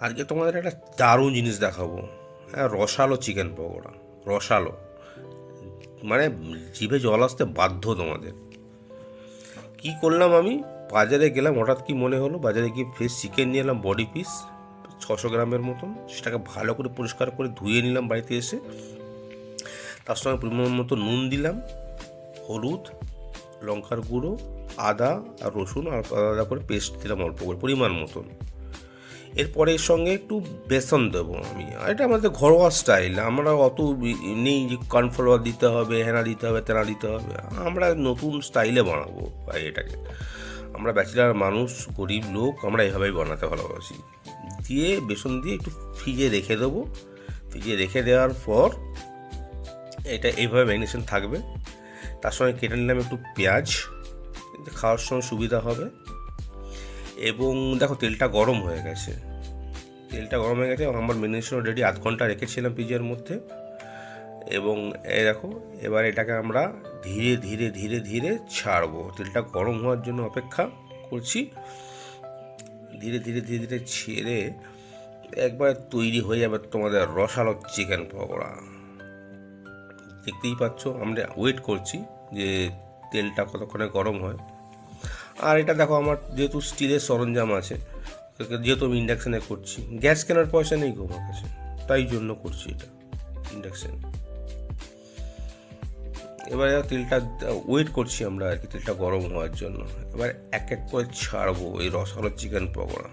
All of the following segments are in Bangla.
আজকে তোমাদের একটা দারুণ জিনিস দেখাবো। হ্যাঁ, রসালো চিকেন পকোড়া। রসালো মানে জিভে জল আসতে বাধ্য তোমাদের। কি করলাম আমি, বাজারে গেলাম, হঠাৎ কি মনে হলো বাজারে গিয়ে ফ্রেশ চিকেন নিয়ে এলাম, বডি পিস 600 গ্রামের মতন। সেটাকে ভালো করে পরিষ্কার করে ধুয়ে নিলাম বাড়িতে এসে। তার সঙ্গে পরিমাণ মতো নুন দিলাম, হলুদ, লঙ্কার গুঁড়ো, আদা আর রসুন আর আলাদা করে পেস্ট দিলাম অল্প করে পরিমাণ মতন। এরপরে এর সঙ্গে একটু বেসন দেবো আমি। আর এটা আমাদের ঘরোয়া স্টাইল, আমরা অত নেই যে কর্নফ্লাওয়ার দিতে হবে, হেনা দিতে হবে, তেনা দিতে হবে। আমরা নতুন স্টাইলে বানাবো এটাকে। আমরা ব্যাচেলার মানুষ, গরিব লোক, আমরা এভাবেই বানাতে ভালোবাসি। দিয়ে বেসন দিয়ে একটু ফ্রিজে রেখে দেবো। ফ্রিজে রেখে দেওয়ার পর এটা এইভাবে ম্যারিনেশন থাকবে। তার সঙ্গে কেটে নিলাম একটু পেঁয়াজ, খাওয়ার সময় সুবিধা হবে। এবং দেখো তেলটা গরম হয়ে গেছে। আমার ম্যারিনেশন রেডি, আধ ঘন্টা রেখেছিলাম ফ্রিজের মধ্যে। এবং এই দেখো, এবার এটাকে আমরা ধীরে ধীরে ধীরে ধীরে ছাড়বো। তেলটা গরম হওয়ার জন্য অপেক্ষা করছি। ধীরে ধীরে ধীরে ধীরে ছেড়ে একবার তৈরি হয়ে যাবে তোমাদের রসালো চিকেন পকোড়া। দেখতেই পাচ্ছ, আমরা ওয়েট করছি যে তেলটা কতক্ষণে গরম হয়। আর এটা দেখো, আমার যেহেতু স্টিলের সরঞ্জাম আছে, যেহেতু আমি ইন্ডাকশানে করছি, গ্যাস কেনার পয়সা নেই গো আমার কাছে, তাই জন্য করছি এটা ইন্ডাকশান। এবারে তেলটা ওয়েট করছি আমরা আর কি, তেলটা গরম হওয়ার জন্য। এবার এক এক করে ছাড়বো এই রসালো চিকেন পকোড়া।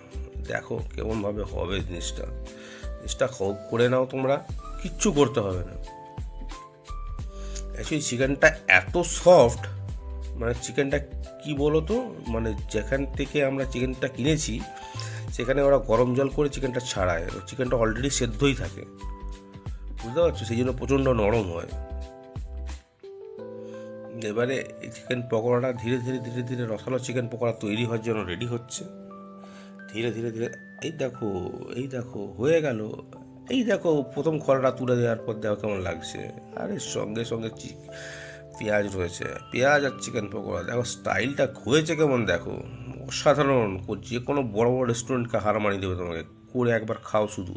দেখো কেমনভাবে হবে জিনিসটা। করে নাও তোমরা, কিচ্ছু করতে হবে না। অ্যাকচুয়ালি চিকেনটা এত সফট, মানে চিকেনটা কি বলো তো, মানে যেখান থেকে আমরা চিকেনটা কিনেছি সেখানে ওরা গরম জল করে চিকেনটা ছাড়ায়। চিকেনটা অলরেডি সেদ্ধই থাকে, বুঝতে পারছো, সেই জন্য প্রচণ্ড নরম হয়। এবারে এই চিকেন পকোড়াটা ধীরে ধীরে ধীরে ধীরে রসালো চিকেন পকোড়া তৈরি হওয়ার জন্য রেডি হচ্ছে। ধীরে ধীরে ধীরে এই দেখো হয়ে গেল। এই দেখো প্রথম খোলাটা তুলে দেওয়ার পর দেখো কেমন লাগছে। আর এর সঙ্গে সঙ্গে পেঁয়াজ রয়েছে, পেঁয়াজ আর চিকেন পকোড়া। দেখো স্টাইলটা হয়েছে কেমন, দেখো অসাধারণ। যে কোনো বড় বড় রেস্টুরেন্টকে হার মানিয়ে দেবে তোমাকে। করে একবার খাও শুধু।